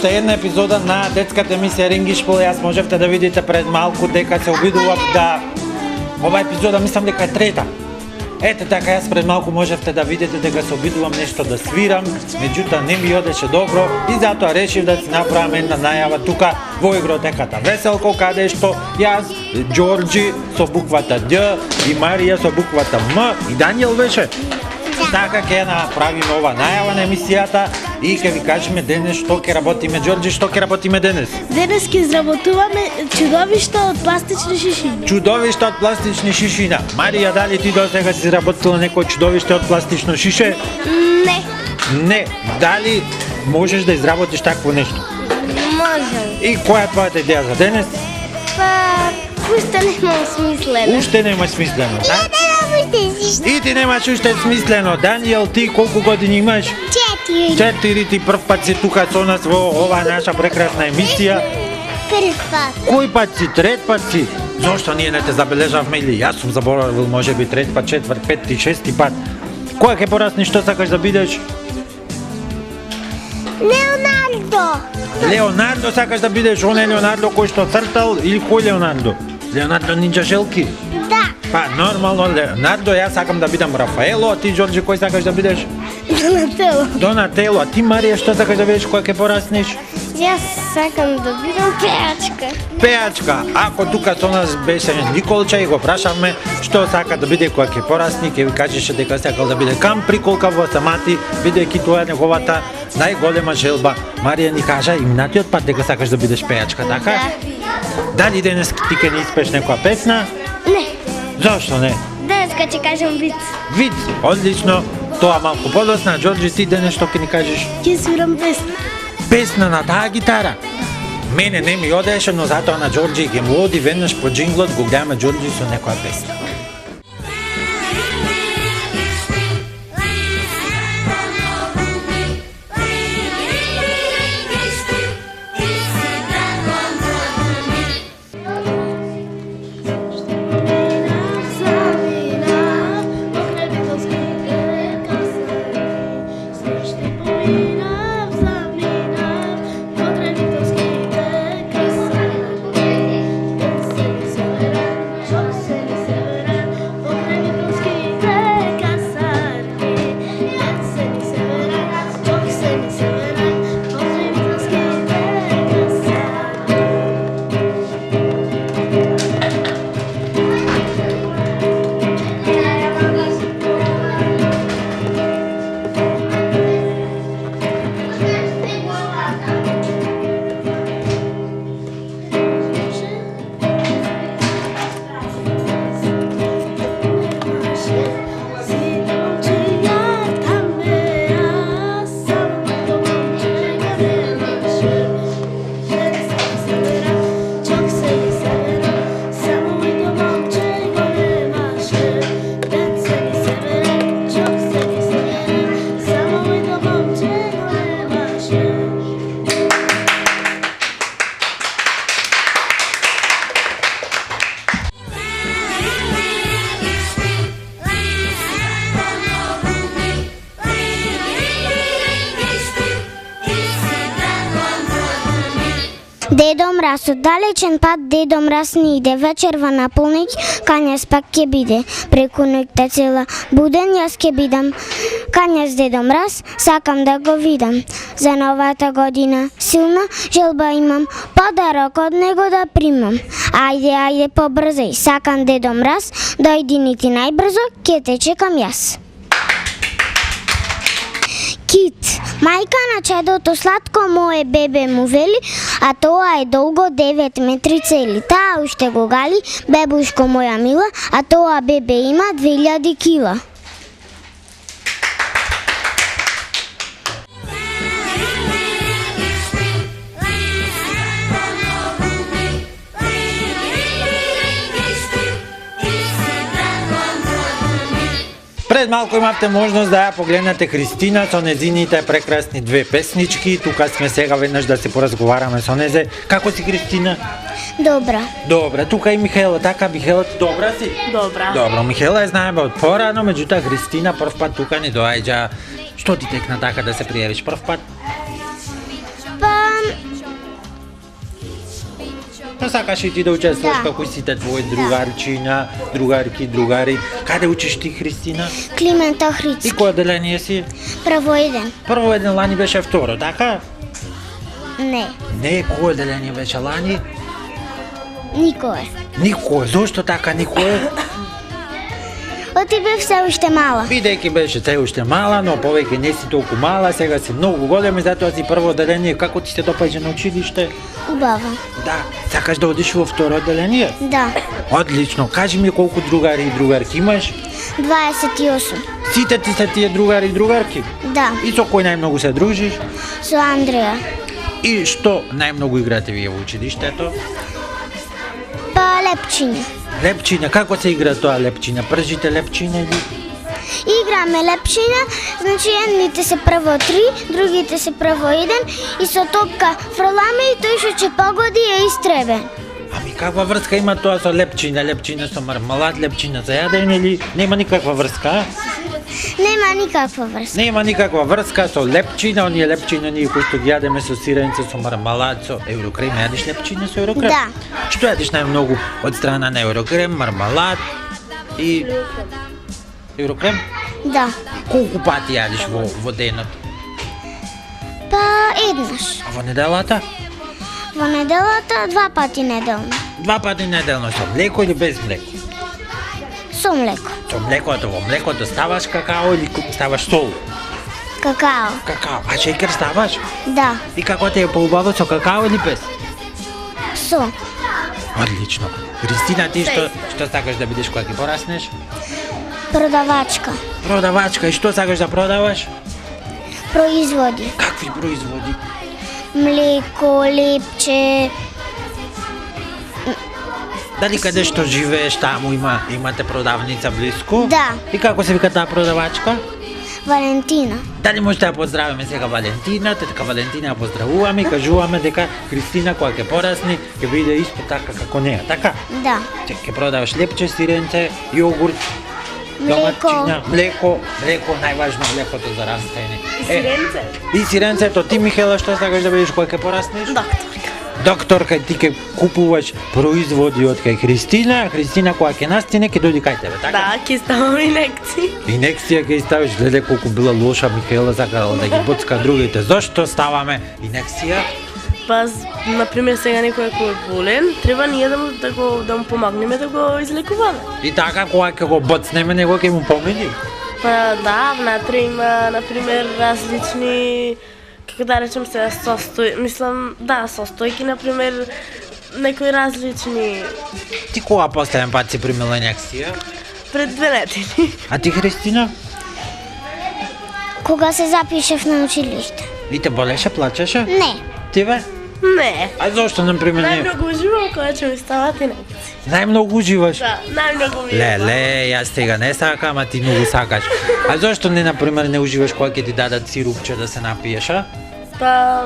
Уште една епизода на детската емисија Рингишпол. Јас можевте да видите пред малку дека се обидував да... Ова епизода мислам дека е трета. Ете така, јас пред малку можевте да видите дека се обидувам нешто да свирам, меѓутоа не ми одеше добро и затоа решив да си направам една најава тука во игротеката Веселко, каде што јас, Ѓорџи со буквата Д и Марија со буквата М и Даниел беше. Така ќе направиме ова најава на емисијата и ќе ви кажеме денес што ќе работиме. Ѓорџи, што ќе работиме денес? Денес ќе изработуваме чудовишта од пластични шишини. Чудовишта од пластични шишина. Марија, дали ти до сега си изработила некој чудовиште од пластично шише? Не. Не. Дали можеш да изработиш такво нешто? Можем. И која е твојата идеја за денес? Па, уште немам смислено. Уште нема смислено, да? И ти немаш уште смислено. Даниел, ти колку години имаш? 4. Ти прв пат си тука со нас во оваа наша прекрасна емисија. Прв пат. Кој пат си? Трет пат си? Зошто ние не те забележавме или јас сум заборавил можеби трет пат, четврт, петти, шести пат. Која ќе пораснеш, што сакаш да бидеш? Леонардо. Леонардо сакаш да бидеш, он е Леонардо кој што цртал или кој Леонардо? Леонардо Нинџа Желки? Да. Па, нормално Леонардо, јас сакам да бидам Рафаело, а ти, Ѓорџи, кој сакаш да бидеш? Донатело. Донатело, а ти, Марија, што сакаш да бидеш која ќе пораснеш? Јас сакам да бидам пејачка. Пејачка. Ако тука со нас беше Николча и го прашавме што сака да биде која ќе порасни, ќе ви кажеше дека сакал да биде камприколка во Самати, бидејќи тоа е неговата најголема желба. Марија ни кажа и минатиот пат дека сакаш да бидеш пејачка, така? Дали денес ти ќе не испееш некоја песна? Не. Зошто не? Денеска ќе кажам виц. Виц, одлично. Тоа малку подосна. Ѓорџи, ти денес што ќе ни кажеш? Ќе свирам песна. Песна на таа гитара. Мене не ми одеше, но затоа на Ѓорџи ќе му оди веднаш по джинглот, го гледаме Ѓорџи со некоја песна. Дедо Мраз, од далечен пат Дедо Мраз ни иде, вечерва на полноќ, кањас пак ќе биде, преку ноќта цела буден јас ќе бидам. Кањас Дедо Мраз, сакам да го видам, за новата година силна желба имам, подарок од него да примам. Ајде, ајде побрзај, сакам Дедо Мраз, дојди ни ти најбрзо, ќе те чекам јас. Кит, мајка на чедото сладко мое бебе му вели, а тоа е долго 9 метри цели. Таа уште го гали, бебушко моја мила, а тоа бебе има 2000 кила. Пред малку имавте можност да ја погледнете Христина со незините прекрасни две песнички. Тука сме сега веднаш да се поразговараме со незе. Како си, Христина? Добра. Добра. Тука и Михаела, така, Михаела, ти добра си? Добра. Добро, Михаела ја знаеме од порано, меѓутоа Христина прв пат тука не доаѓа. Што ти текна така да се пријавиш прв пат? Па, сакаш и ти да участваш Да. како сите твои другарчиња, другарки, другари? Каде учиш ти, Христина? Климент И Охридски. кој одделение си? Правоиден. Прво еден лани беше второ, така? Не. Не, кој одделение беше лани? Никое. Никој. Зошто така никој? Оти бев все уште мала. Бидејќи беше се уште мала, но повеќе не си толку мала, сега си многу голема и затоа си прво одделение. Како ти се допаѓа на училиште? Убаво. Да. Сакаш да одиш во второ одделение? Да. Одлично. Кажи ми колку другари и другарки имаш? 28. Сите ти се тие другари и другарки? Да. И со кој најмногу се дружиш? Со Андреја. И што најмногу играте вие во училиштето? Па лепчиња. Лепчиња, како се игра тоа лепчиња? Пржите лепчиња или? Играме лепчиња, значи едните се прво 3, другите се прво 1 и со топка фрламе и тој што ќе погоди е истребен. Ами каква врска има тоа со лепчиња? Лепчиња со мармалад, лепчиња за јадење или нема никаква врска? А? Нема никаква врска. Нема никаква врска со лепчиња, оние лепчиња ние кои што ги јадеме со сиренце, со мармалад, со еврокрем. Јадиш лепчиња со еврокрем? Да. Што јадиш најмногу од страна на еврокрем, мармалад и еврокрем? Да. Колку пати јадиш во денот? Па еднаш. А во неделата? Во неделата 2 пати неделно. 2 пати неделно со млеко или без млеко? Со млеко. Со млекото, во млекото ставаш какао или ставаш сол? Какао. Какао. А шеќер ставаш? Да. И како ти е поубаво со какао или без? Со. Одлично. Христина, ти што сакаш да бидеш кога ќе пораснеш? Продавачка. Продавачка. И што сакаш да продаваш? Производи. Какви производи? Млеко, лепче. Дали каде што живееш таму имате продавница блиску? Да. И како се вика таа продавачка? Валентина. Дали може да ја поздравиме сега Валентина, така Валентина ја поздравуваме и кажуваме дека Христина кога ќе порасне ќе биде исто така како неа, така? Да. Ќе продаваш лепче, сиренце, јогурт, Млеко. доматчиња, млеко, најважно млекото за растење. И сиренце. И сиренцето, ти Михела што сакаш да бидеш кога ќе пораснеш? Докторка. Докторка, ти ќе купуваш производи од кај Христина, а Христина кога ќе настине ќе дојде кај тебе, така? Да, ќе ставам инекции. Инекција ќе ставиш, гледај колку била лоша Михела, сакала да ги боцка другите. Зошто ставаме инекција? Па, например, сега некој кој е болен, треба ние да му помагнеме да го излекуваме. И така кога ќе го боцнеме, него ќе му помени. Па да, внатре има, например, различни, како да речем сега, состојки, например, некои различни Ти кога последен пат си примила инекција? пред 2 недели. А ти Христина? Кога се запишев на училиште? И те болеше, плачеше? Не. Ти бе? Не. А зошто, например, не? Најмногу уживам кога ќе ми стават инекции. Најмногу уживаш? Да, најмногу ми е. Леле, јас сега не сакам, а ти многу сакаш. А зошто не, например, не уживаш кога ќе ти дадат сирупче да се напиеш, а? Па,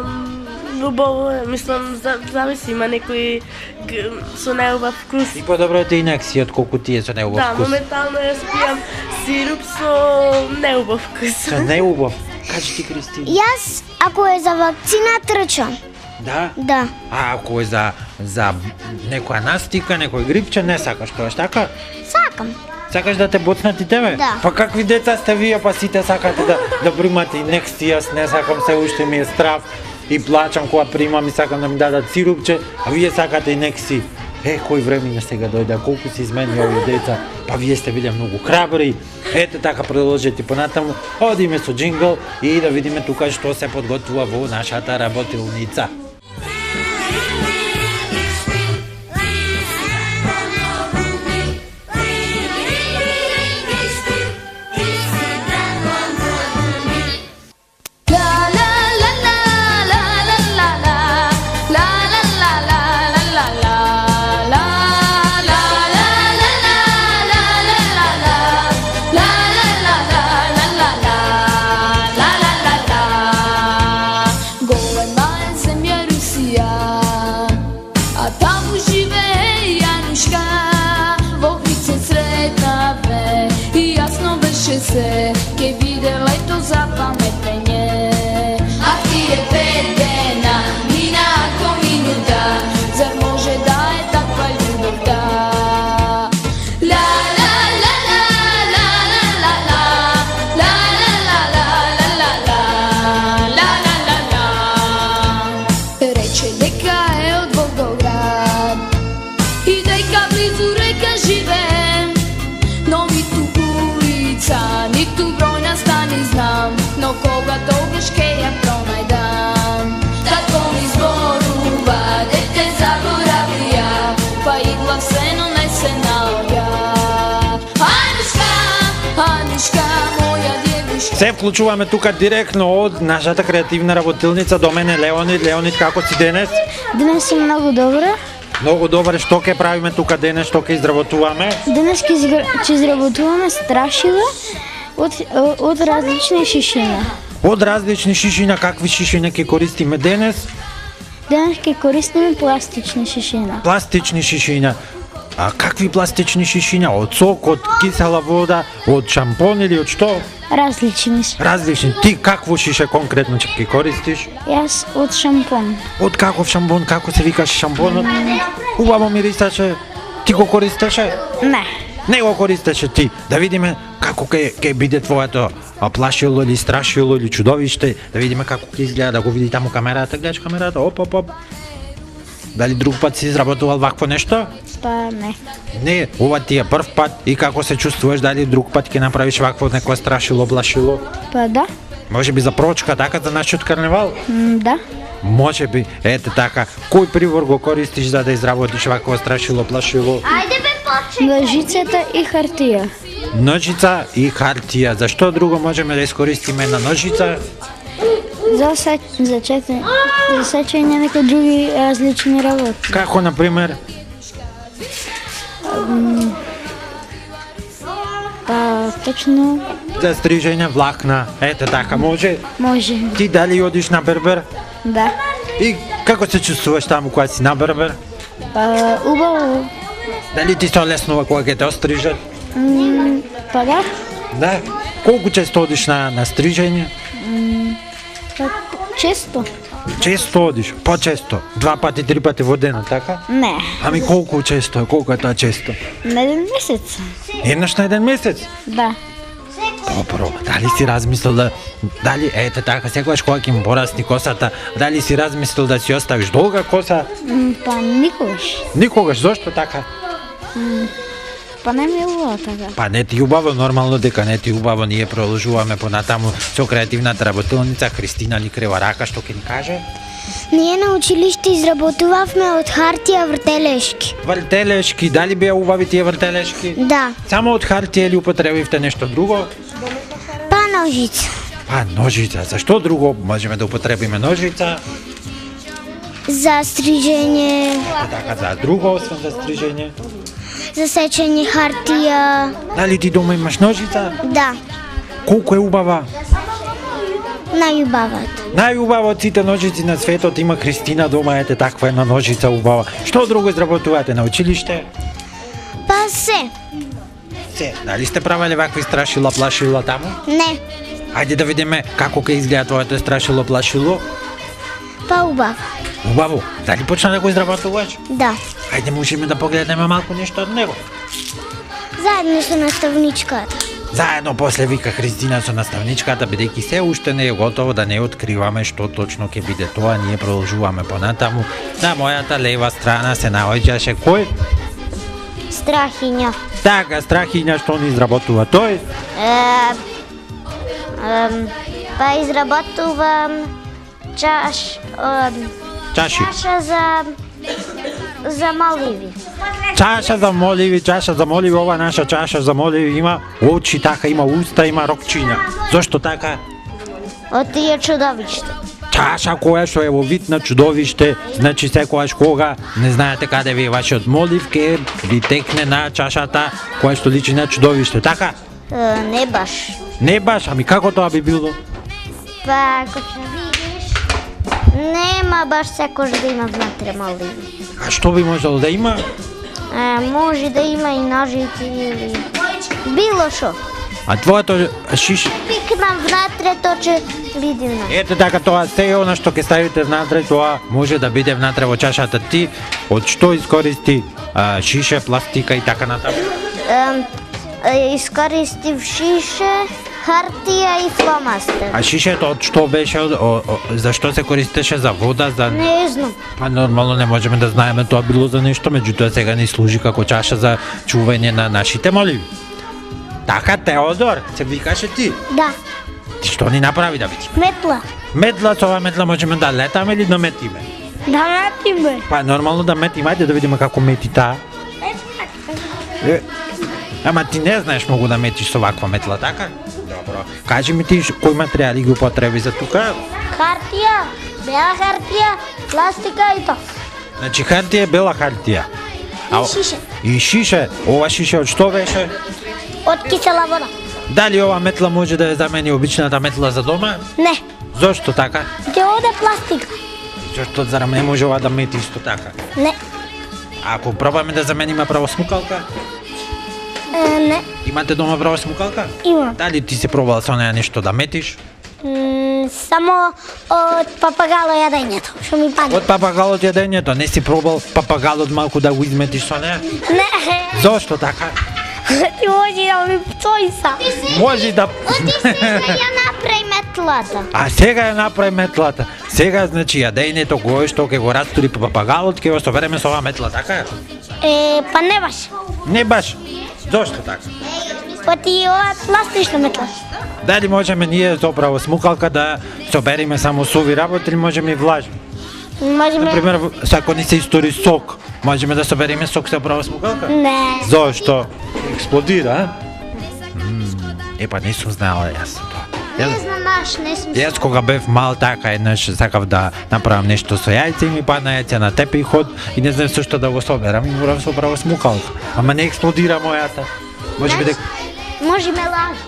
убаво е, мислам, зависи, има некои со неубав вкус. И подобро ти инекција од колку ти е со неубав Да, вкус. моментално јас пијам сируп со неубав вкус. Со неубав. Кажи ти, Христина. Јас, ако е за вакцина, трчам. Да? Да. А ако е за некоја настика, некој грипче, не сакаш тоа, така? Сакам. Сакаш да те боцнат и тебе? Да. Па какви деца сте вие, па сите сакате да примате инекција, јас не сакам, се уште ми е страв и плачам кога примам и сакам да ми дадат сирупче, а вие сакате инекции. Кој време сега дојде, колку се измени овие деца, па вие сте биле многу храбри. Ете така продолжете понатаму, одиме со джингл и да видиме тука што се подготвува во нашата работилница. Ke videla i to zapametenje. A ti je 5 dena, mina ako minuta, zar može da je blizu reka živem, no nitу ulica, nitу broj na stani znam, no koga toga ja pronajdam. Tako mi zboruva, dete zaboravlja, pa igla se nonese na oja. Anuška, Anuška, moja djevojka. Се вклучуваме тука директно од нашата креативна работилница до мене Леонид. Леонид, како си денес? Денес съм много добра. Многу добре, што ќе правиме тука денес, што ќе изработуваме? Денес ќе изработуваме страшила от различни шишина. Од различни шишина, какви шишина ќе користиме денес? Денес ќе користиме пластични шишина. Пластични шишина. А какви пластични шишина? Од сок, од кисела вода, од шампон или од што? Различни са. Различни. Ти какво шише конкретно ќе користиш? Јас от шампон. Од каков шампон, како се викаш шампонот? Убаво мирисаше. Ти го користеше? Не. Не го користеше ти. Да видиме како ќе биде твоето плашило или страшило или чудовиште. Да видиме како ќе изгледа, да го види таму камерата. Гледаш камерата, оп. Дали друг пат си изработувал вакво нешто? Па не. Не, ова ти е прв пат и како се чувствуваш, дали друг пат ќе направиш вакво некое страшило, плашило? Па да. Може би за прочка, така за нашиот карневал? Да. Може би, ете така. Кој прибор го користиш за да изработиш вакво страшило, плашило? Ножицата и хартија. Ножица и хартија. Зашто друго можеме да искористиме на ножица? За сечење некои други различни работи. Како, например? Па точно За стрижење влакна. Ете така, може? може. Ти дали одиш на бербер? Да. И како се чувствуваш таму кога си на бербер? Па убаво. Дали ти се олеснува кога ќе те острижат? Па да. Да. Колку често одиш на стрижење? Па често. Често одиш, почесто. 2 пати, 3 пати во денот, така? Не. Ами колку често, колку е тоа често? На еден месец. Еднаш на еден месец? Да. Добро, дали си размислил дали, ете така, секогаш кога ќе им порасти косата, дали си размислил да си оставиш долга коса? Па никогаш. Никогаш, зошто така? Па не ми е убаво така. Па не ти убаво, нормално дека не ти убаво, ние продолжуваме понатаму со креативната работилница Христина ни крива рака, што ќе ни каже? Ние на училиште изработувавме од хартија вртелешки. Вртелешки, дали беа убави тие вртелешки? Да, Само од хартија или употребивте нешто друго? па ножица. Па ножица, зашто друго можеме да употребиме ножица? За стрижење, Така, за друго, освен за стрижење. за сечење хартија. Дали ти дома имаш ножица? Да, Колку е убава? најубавата. Најубава од сите ножици на светот има Христина дома, ете таква една ножица убава. Што друго изработувате на училиште? Па се. Се, дали сте правеле вакви страшила, плашила таму? Не, Ајде да видиме како ќе изгледа твоето страшило, плашило. па убаво. Убаво, дали почна да го изработуваш? Да. Ајде можеме да погледнеме малку нешто од него. Заедно со наставничката. Заедно после вика Христина со наставничката, бидејќи се уште не е готово да не откриваме што точно ќе биде тоа, ние продолжуваме понатаму. На мојата лева страна се наоѓаше кој? Страхиња. Така, Страхиња, што ни изработува тој? Па изработувам чаша Чаши. за моливи. Чаша за моливи, ова наша чаша за моливи има очи, така има уста, има рокчиња. Зошто така? Од тие чудовишта. Чаша која што е во вид на чудовиште, значи секогаш кога не знаете каде ви е вашиот молив, ке ви текне на чашата која што личи на чудовиште, така? Не баш. Не баш, ами како тоа би било? Па, ако ќе видиш, нема баш секош да има внатре моливи. А што би можело да има? Може да има и ножици или било шо. А твоето шиш... Пикнам внатре, то ќе види внатре. Ете така, тоа се е она што ќе ставите внатре, тоа може да биде внатре во чашата. Ти од што искористи шише, пластика и така натаму? Искористив шише, хартия и фломастер. А шишето от що беше? Защо се користеше за вода? Не знам. Па нормално не можем да знаеме тоа било за нешто, меѓутоа сега ни служи како чаша за чување на нашите моливи. Така, Теодор, се викаше ти. Да, Ти што ни направи да видиме? метла. Метла, со ова метла можеме да летаме или да метиме? Да метиме. Па нормално да метиме, ајде да видиме како мети таа. Е, ама ти не знаеш многу да метиш со ваква метла, така? Добро. Кажи ми ти кои материјали ги употреби за тука? Хартия, бела хартия, пластика и то. Значи хартија, бела хартија. И шише. И шише. Ова шише од што беше? От кисела вода. Дали ова метла може да ја замени обичната метла за дома? Не, Зошто така? те оде пластика. Зошто зарам не може ова да мети исто така? Не, Ако пробаме да замениме правосмукалка? не, Имате дома правосмукалка? имам. Дали ти си пробал со неја нешто да метиш? Само од папагало јадењето, што ми падне. Од папагалот јадењето, не си пробал папагалот малку да го изметиш со неја? Не, Зошто така? ти може да ми пцојса. Може да... Ја направи метлата. А сега ја направи метлата. Сега, значи, јадењето кое што ќе го растури по папагалот, ќе го собереме со оваа метла, така е? Па не баш. Не баш. Зошто така? Па ти ова е пластична метла. Дали можеме ние со правосмукалка да собериме само суви работи или можеме и влажни? Можеме... Например, ако ни се истори сок, можеме да собериме сок со правосмукалка? Не. Зошто? Експлодира, а? Епа, не сум знаела јас тоа. Не знам баш, не сум... Јас кога бев мал така еднаш сакав да направам нешто со јајце и ми падна јајце на тепихот и не знам со што да го соберам и морав со правосмукалка. Ама не експлодира мојата. Може би дека Може ме лажи.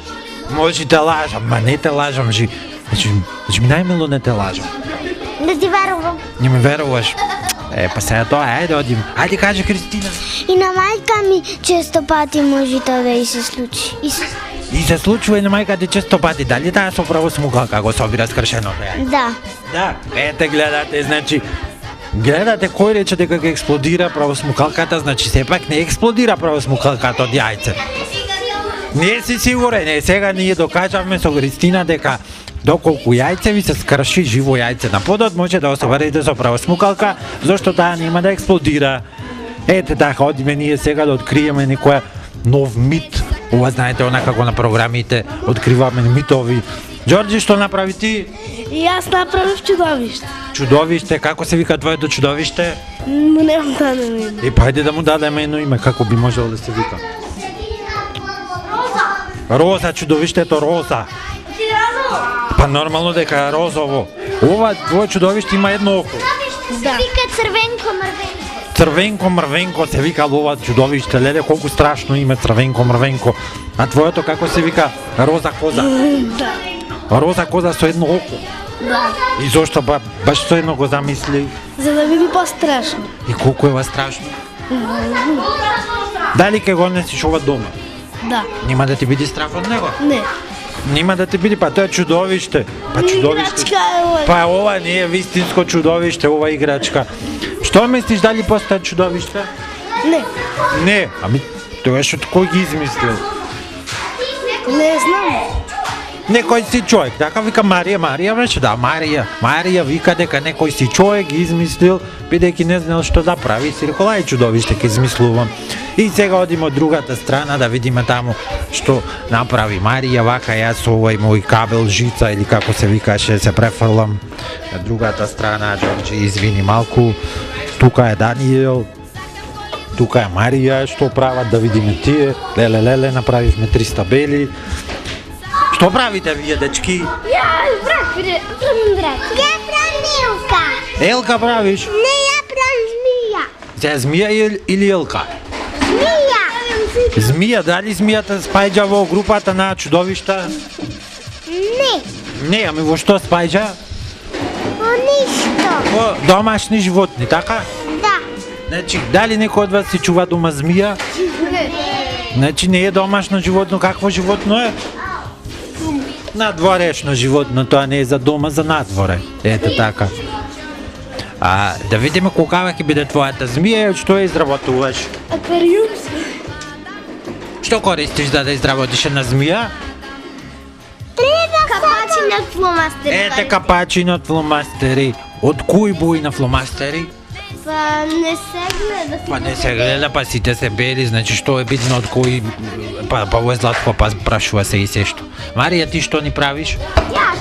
може да лажам, ма не те лажам, значи ми најмило не те лажам. Не ти верувам. Не ми веруваш. Па сега тоа, ајде одим. Ајде кажи Кристина. И на мајка ми често пати може тоа да и се случи. И се случува и на мајка ти често пати. Дали таа со правосмукалка го собира скршеното јајце? Да. Да, ете гледате, значи гледате кој рече дека ќе експлодира правосмукалката, значи сепак не експлодира правосмукалката од јајце. Не си сигурен, сега ние докажавме со Кристина дека доколку јајце ви се скрши живо јајце на подот, може да го соберете со правосмукалка, зашто таа нема да експлодира. Ете така, одиме ние сега да откриеме некоја нов мит. Ова знаете, она како на програмите откриваме митови. Ѓорѓи, што направи ти? И јас направив чудовиште. Чудовиште, како се вика твоето чудовиште? Немам да не ми. Па ајде да му дадеме едно име, како би можело да се вика. Роза, чудовиштето Роза. Па нормално дека е розово. Ова твое чудовиште има едно око. Да. Вика црвенко мрвенко. Црвенко мрвенко се вика ова чудовиште. Леле, колку страшно име Црвенко мрвенко. А твоето како се вика? Роза коза. Да. Роза коза со едно око. Да. И зошто баш со едно го замисли? За да биде по-страшно. И колку е ова страшно? Дали ќе го несиш ова дома? Да. Нема да ти биде страф од него? Не. Нема да ти биде, па тоа е чудовиште. Па чудовиште. Играчка е ова. Па ова не е вистинско чудовиште, ова е играчка. Што мислиш, дали постои чудовиште? Не. Не, ами тоа што кој ги измислил? Не знам. Некој си човек, така вика Марија беше, да, Марија вика дека некој си човек ги измислил, бидејќи не знал што да прави, си рекол, ај чудовиште ќе измислувам. И сега одиме од другата страна да видиме таму што направи Марија, вака јас со овој мој кабел, жица или како се викаше, се префрлам на другата страна, Ѓорѓи, извини малку, тука е Даниел, тука е Марија, што прават да видиме тие, леле, направивме 300 бели. Што правите вие, дечки? Ја правам Елка. Елка правиш? Не, ја правам змија. Се змија или елка? Змија. Змија, дали змијата спаѓа во групата на чудовишта? Не, Не, ами во што спаѓа? о ништо. Во домашни животни, така? Да. Значи, дали некој од вас си чува дома змија? Не. Значи не е домашно животно, какво животно е? Надворешно животно, тоа не е за дома, за надворе. Ете така. А да видиме колкава ќе биде твојата змија и од што ја изработуваш? Аквариум. Што користиш за да изработиш една змија? капачи от фломастери. Ете капачи от фломастери. От кои бои на фломастери? Па не се гледа. Па не се гледа, па сите се бели, значи што е видно од кои... Па ovo je Zlatko, pa prašува се и се што. Марија, ти што ни правиш? Јас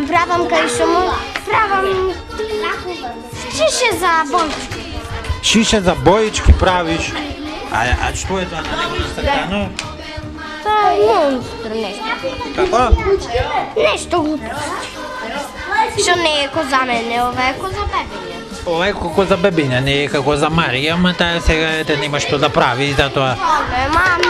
правам кај шумо, правам шише за бојчки. Шише за боички правиш. А што е тоа на него насртано? Тоа е монстр нешто. Како? Нешто глупости. Што не е ко за мене, ова е ко за бебиња. Ова е како за бебиња, не е како за Марија, ама таа сега ете нема што да прави и затоа...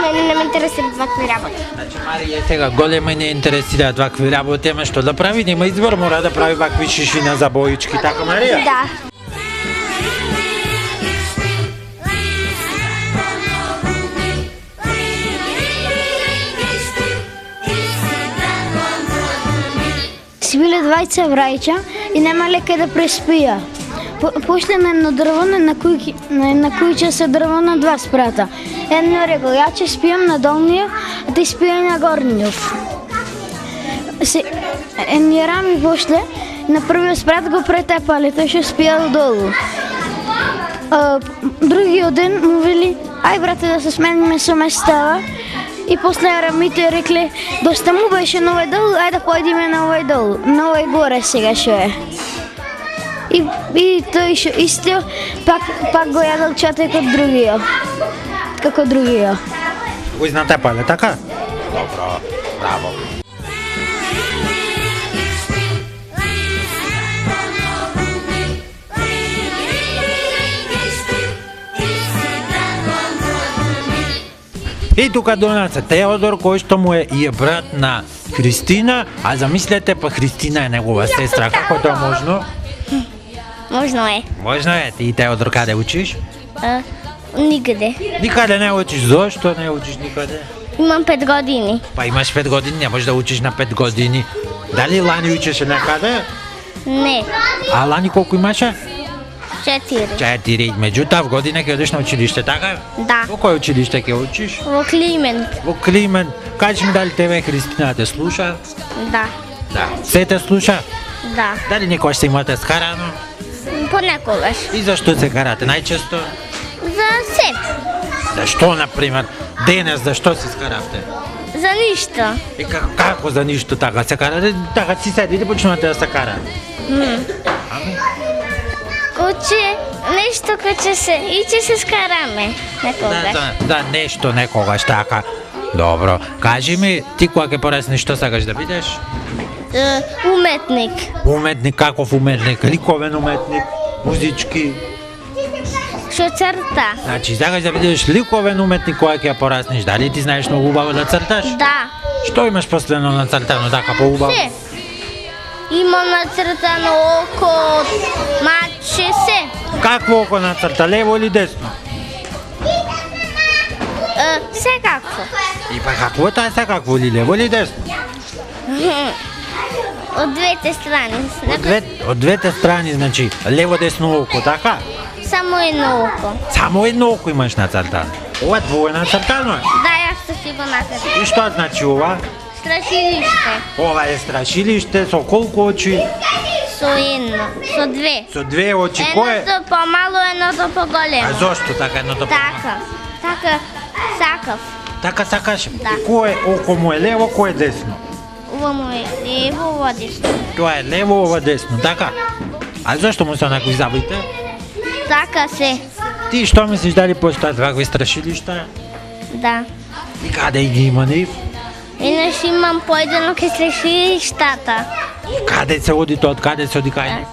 Мене не ме интересираат вакви работи. Значи Марија сега голема не интересираат вакви работи, ама што да прави, нема избор, мора да прави вакви шишина за боички, така Марија? Да. Си биле двајца брајча и немале кај да преспија. Пошле на едно дрво, на кој ќе се дрво на два спрата. Едно рекол, ја ќе спијам на долниот, а ти спијај на горниот. Едни рами пошле, на првиот спрат го претепале, тој ќе спијал долу. Другиот ден му вели, ај брате да се смениме со местава. И после рамите рекле, доста му беше на овој долу, ајде да појдиме на овој долу, на овој горе сега што е. И тој што исто, пак го јадал чатек од другиот, како другиот. Го изнатепале, така? Добро, браво. И тука донаца Теодор, кој што му е и е брат на Христина, а замислете, па Христина е негова сестра, како тоа можно? Можно е. Можно е, ти Теодор каде учиш? Никаде. Никаде не учиш, зошто не учиш никаде? Имам 5 години. Па имаш 5 години, не можеш да учиш на 5 години. Дали Лани учеше некаде? Не. А Лани колку имаше? 4. 4. Меѓутоа, в година ќе одиш на училиште, така? Да. Во кој училиште ќе учиш? Во Климент. Во Климент. Кажи ми дали тебе Христина те слуша? Да. Да. Се те слуша? Да. Дали некојаш се имате скарано? Понекогаш. И зашто се карате најчесто? За се. Зашто, например, денес зашто се скаравте? За ништо. И како за ништо така се карате? Така си седите и почнувате да се карате. Ами? Куче, нешто куче се. И ќе се скараме. Некогаш. Да, нешто некогаш така. Добро. Кажи ми, ти кога ќе пораснеш што сакаш да бидеш? Уметник. Уметник, каков уметник? Ликовен уметник? Музички? Што црта. Значи, сакаш да бидеш ликовен уметник кога ќе пораснеш. Дали ти знаеш многу убаво да црташ? Да. Што имаш последно нацртано така поубаво? Се. Имам нацртано око, маче, се. Какво око нацрта, лево или десно? Секако. И па какво е таа секакво или лево или десно? Од двете страни. Од двете страни, значи, лево-десно око, така? Само едно око. Само едно око имаш нацртано. Ова двое нацртано е. Да, јас што си го нацртам. И што значи ова? Страшилиште. Ова е страшилиште со колку очи? Со едно, со две. Со две очи, кој е? Едното помало, едното поголемо. А зошто така едното? Така. Така сакав. Така сакаш? Да. И кој е око му е лево, кој е десно? Ова му е лево, ова десно. Тоа е лево, ова десно, така? А зашто му се онакви забите? Така се. Ти што мислиш дали постојат вакви страшилишта? Да. И каде ги има нив? Инаш имам поедено ке страшилиштата. И каде се оди тоа, од каде се оди кај нив?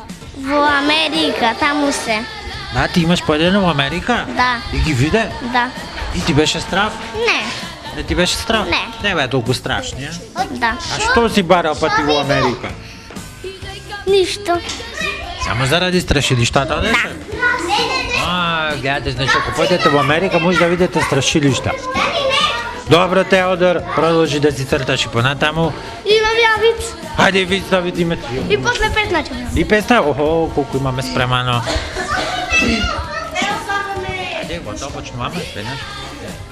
Во Америка, таму се. Да, ти имаш поедено во Америка? Да. И ги виде? Да. И ти беше страв? Не. Не ти беше страв? Не. Не бе толку страшни, а? Да. А што си барал па ти во Америка? Ништо. Само заради страшилиштата одеше? А, гледате, значи ако појдете во Америка може да видите страшилишта. Добро, Теодор, продолжи да си црташ и понатаму. Имам ја виц. Хајде виц да видиме. И после песна ќе И песна? Охо, колку имаме спремано. Хајде, Готово, почнуваме? Веднъж?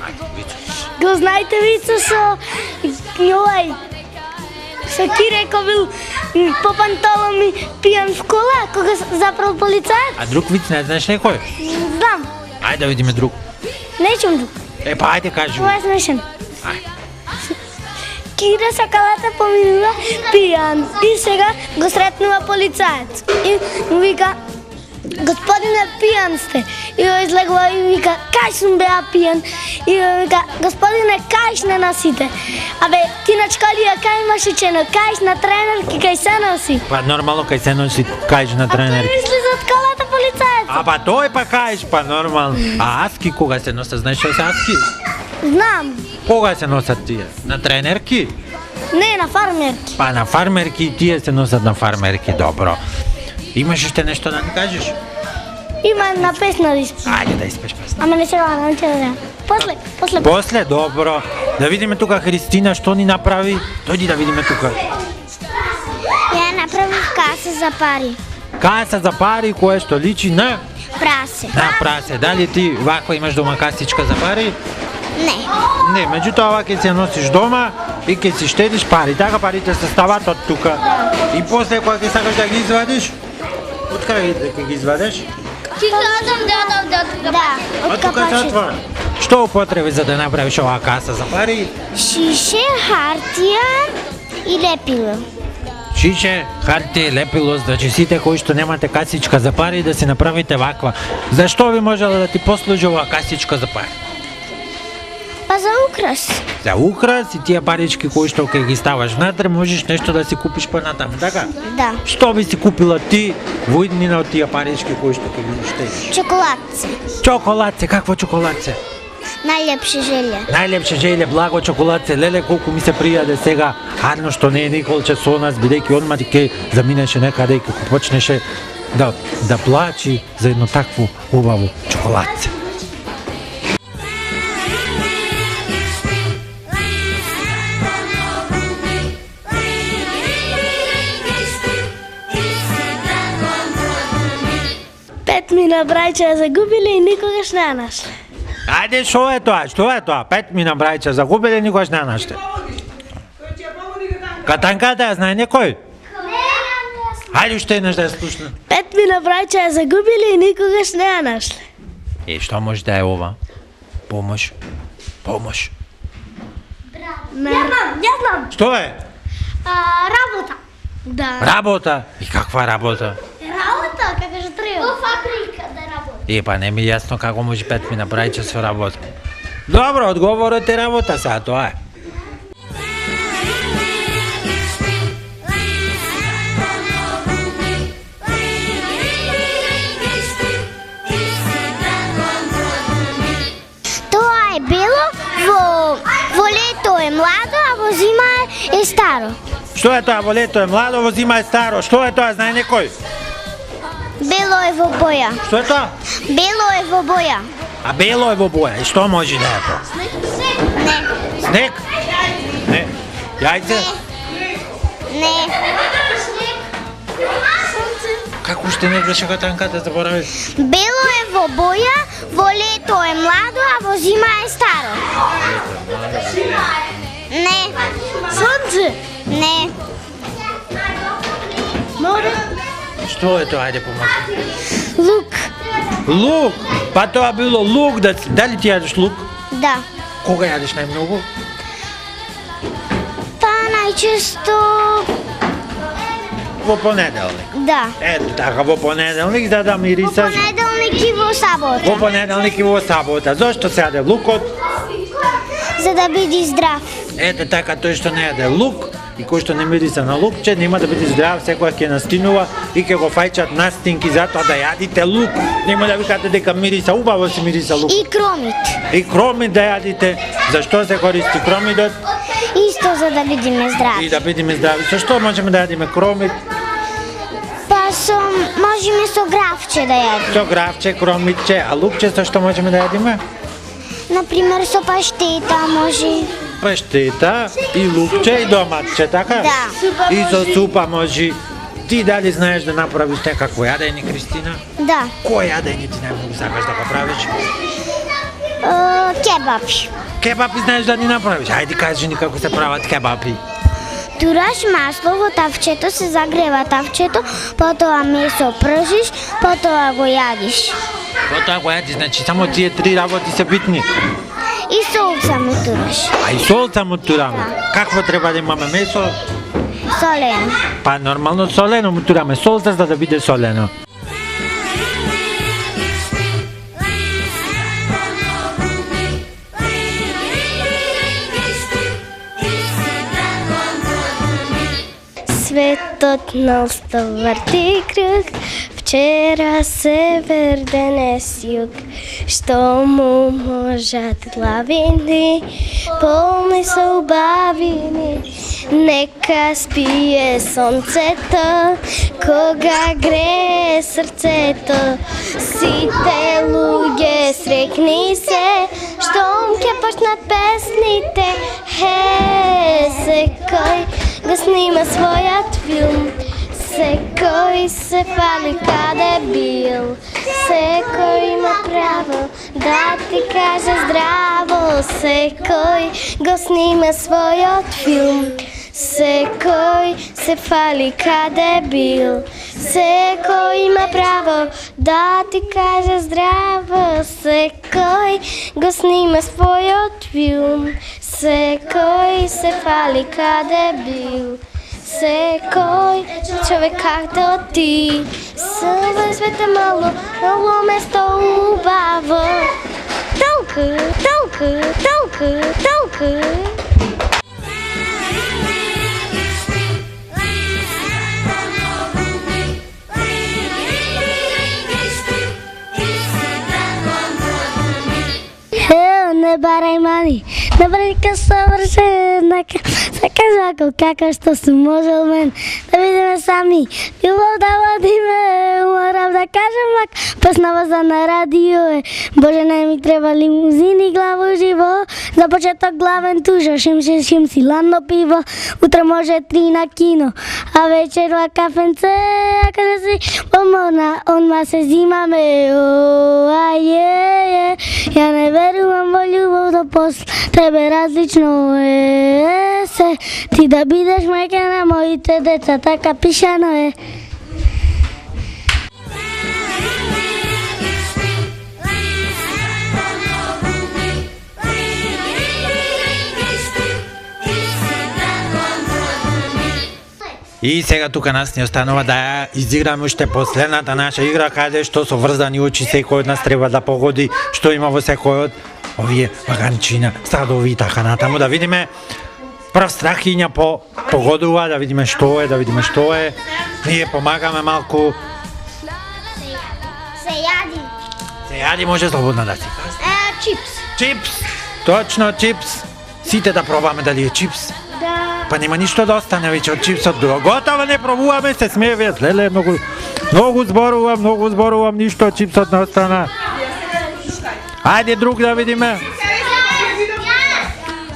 Айде, Вицо. Го знаете вица со Киреко бил по пантала ми пиjan в кола, кога запрал полицаец? А друг виц не знаеш ли кой? Знам, Айде да видим друг. нечем друг. Па айде кажи. Това е смешен. Ай. Кире са калата поминува пиян и сега го сретнува полицаец. И му вика, господине, пиян сте. И го излегува и вика, кај сум беа пиян. И го вика, господине, кајш не носите. Абе, ти на школија кај имаш учено, кајш на тренерки, кај се носи. Па нормално кај се носи кажеш на А той тренерки. излиза от калата полицаец. А па той па кажеш, па нормално. А аски кога се носят? Знаеш што се аски? Знам, Кога се носят тия? На тренерки? не на фармерки. Па на фармерки и тия се носят на фармерки, добро. Имаш още нещо да ни кажеш? Има една песна да изпи. Айде да изпеш песна. Ама не сега, не че да. После. После, добро. Да видиме тука Христина, що ни направи. Дойди да видиме тука. Я направих каса за пари. Каса за пари, кое што личи на Прасе. прасе. Дали ти вако имаш дома касичка за пари? Не. Не, меѓутоа ова ќе се носиш дома и ќе си штедиш пари. Така парите се стават од тука. И после кога ќе сакаш да ги извадиш, од кај ќе ги извадиш? Ти казвам да. Од тука се отвора. Што употреби за да направиш оваа каса за пари? Шише, хартија и лепило. Шише, хартија, лепило, значи сите кои што немате касичка за пари да си направите ваква. Зашто би можела да ти послужи оваа касичка за пари? Па за украс. За украс и тие парички кои што ќе ги ставаш внатре, можеш нешто да си купиш понатаму, така? Да. Што би си купила ти во иднина од тие парички кои што ќе ги штедиш? Чоколадце. Чоколадце, какво чоколадце? Најлепше желе. Најлепше желе, благо чоколадце, леле колку ми се пријаде сега. Арно што не е Николче со нас, бидејќи одма ќе заминеше некаде и како почнеше да плачи за едно такво убаво чоколадце. Пет мина брајча загубили и никогаш не ја нашле. Ајде, што е тоа? Што е тоа? 5 мина брајча загубили, никош не наште. Катанката ја знае некој? Ајде уште еднаш да ја слушна. Пет мина брајча ја загубили и никогаш не ја нашле. Е, што може да е ова? Помош. Помош. Ја знам. Што е? Работа. Да. Работа. И каква работа? Работа, како што треба. Во фабрика да работи. Е, па не ми е јасно како може 5 мина брајча со работа. Добро, одговорот е работа сега, тоа е. Тоа е бело, во лето е младо, а во зима е старо. Што е тоа? Во лето е младо, во зима е старо. Што е тоа? Знае некој? Бело е во боја. Што е тоа? Бело е во боја. А бело е во боја. И што може да е тоа? Не. Снег? Не. Јајце? Не. Како уште не беше катанката, заборави? Бело е во боја, во лето е младо, а во зима е старо. Не. Сонце. Не. Море. Што е тоа? Ајде помоги. Лук. Лук! Па тоа било лук, дали ти јадеш лук? Да. Кога јадеш најмногу? Па најчесто Во понеделник. да. Ето така, во понеделник да Во мирисаш. понеделник и во сабота. Во понеделник и во сабота. Зошто се јаде лукот? За да биде здрав. Ете така, тој што не јаде лук и кој што не мириса на лукче, нема да биде здрав, секоја ќе настинува и ќе го фајчат настинки затоа да јадите лук. Нема да викате дека мириса, убаво си мириса лук. И кромит. И кромит да јадите. Зашто се користи кромидот? Исто за да бидеме И здрави. да бидеме здрави. Со што можеме да јадиме кромит? Па можеме со гравче да јадиме. Со гравче, кромитче, а лукче со што можеме да јадиме? Например со паштета може. Паштета и лукче и доматче, така? Да. И со супа може. Ти дали знаеш да направиш некакво јадење, Кристина? Да. Кој јадење ти најмногу сакаш да го правиш? Кебапи. Кебапи знаеш да ни направиш? Хайде кажи ни како се прават кебапи. Тураш масло во тавчето, се загрева тавчето, потоа месо пржиш, потоа го јадиш. Потоа го јадиш, значи само тие три работи се битни. И солца му тураш. А и солца му тураме. Какво треба да имаме месо? Солено. Па нормално солено му тураме, солца за да биде солено. Светот носта върти кръг, вчера север, денес юг. Що му можат главини, пълни са обавини. Нека спие слънцето, кога грее сърцето. Сите луѓе срекни се, щом ќе почнат песните. Секој го снима својот филм, секој се фали каде бил, секој има право да ти каже здраво, секој го снима својот филм, секој се фали каде бил, секој има право да ти каже здраво, секој го снима својот филм, секој се фали каде бил. Секој човек както ти, съвър света мало, много место убаво. Толку, толку, толку, толку. Не барај мани, не барај ка съвършена, сака жако, како што си можел мен, да видиме сами, љубов да водиме, морам да кажем мак, песнава за на радио е, Боже не ми треба лимузини, главо живо, за почеток главен тужа, шим си ладно пиво, утре може 3 на кино, а вечерва кафенце, ако не си помогна, онма се зимаме, ја не верувам во љубов до после, тебе различно е се, ти да бидеш мајка на моите деца, така пишано е. И сега тука нас ни останува да ја изиграме уште последната наша игра, каде што со врзани очи секој од нас треба да погоди што има во секој од овие ваганчина, стадови и така натаму, да видиме прв страхиња погодува, да видиме што е, Ние помагаме малку. Се јади. Се јади, може слободно да си. Чипс. Чипс, точно чипс. Сите да пробаме дали е чипс. Да. Па нема ништо да остане веќе од чипсот. Готово, не пробуваме, се смее, леле, многу зборувам, ништо од чипсот не остана. Ајде друг да видиме.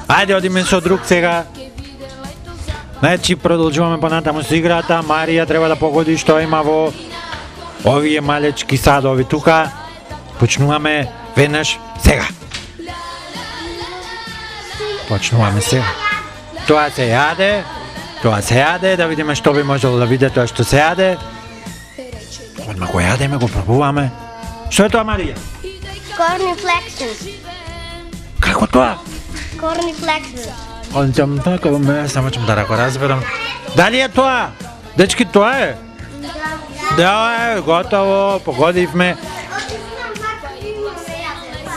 Ајде одиме со друг сега. Значи продолжуваме понатаму со играта. Марија треба да погоди што има во овие малечки садови тука. Почнуваме веднаш сега. Тоа се јаде, да видиме што би можело да види тоа што се јаде. Одма го јадеме, го пробуваме. Што е тоа, Марија? Корнифлексус. Како тоа? Корнифлексус. Онцам така, само ќе да го разберам. Дали е тоа? Дечки, тоа е? Да, е, готово, погодивме.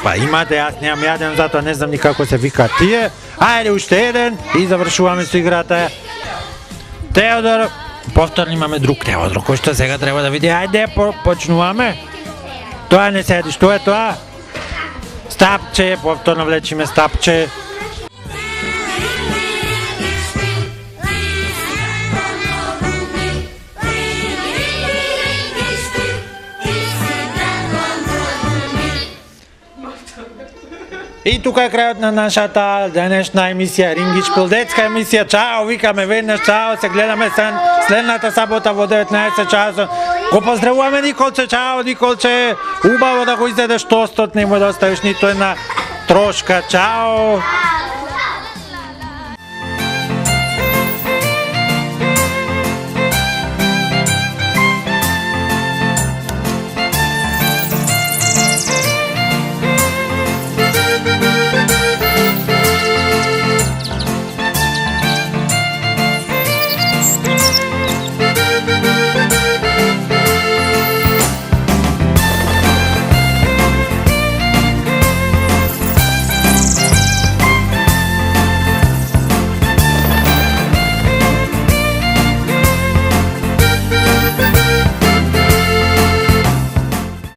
Па имате, јас немам јаден, затоа не знам ни како се вика тие. Ајде, уште еден и завршуваме со играта. Теодор, повторно имаме друг Теодор, кој што сега треба да види. Ајде, почнуваме. Тоа не седи, што е тоа? Стапче, повторно влечиме стапче. И тука е крајот на нашата денешна емисија Рингичпил, детска емисија. Чао, викаме веднаш чао, се гледаме следната сабота во 19 часот. Го поздравуваме Николче, чао Николче. Убаво да го изедеш тостот, немој да оставиш ниту една трошка. Чао!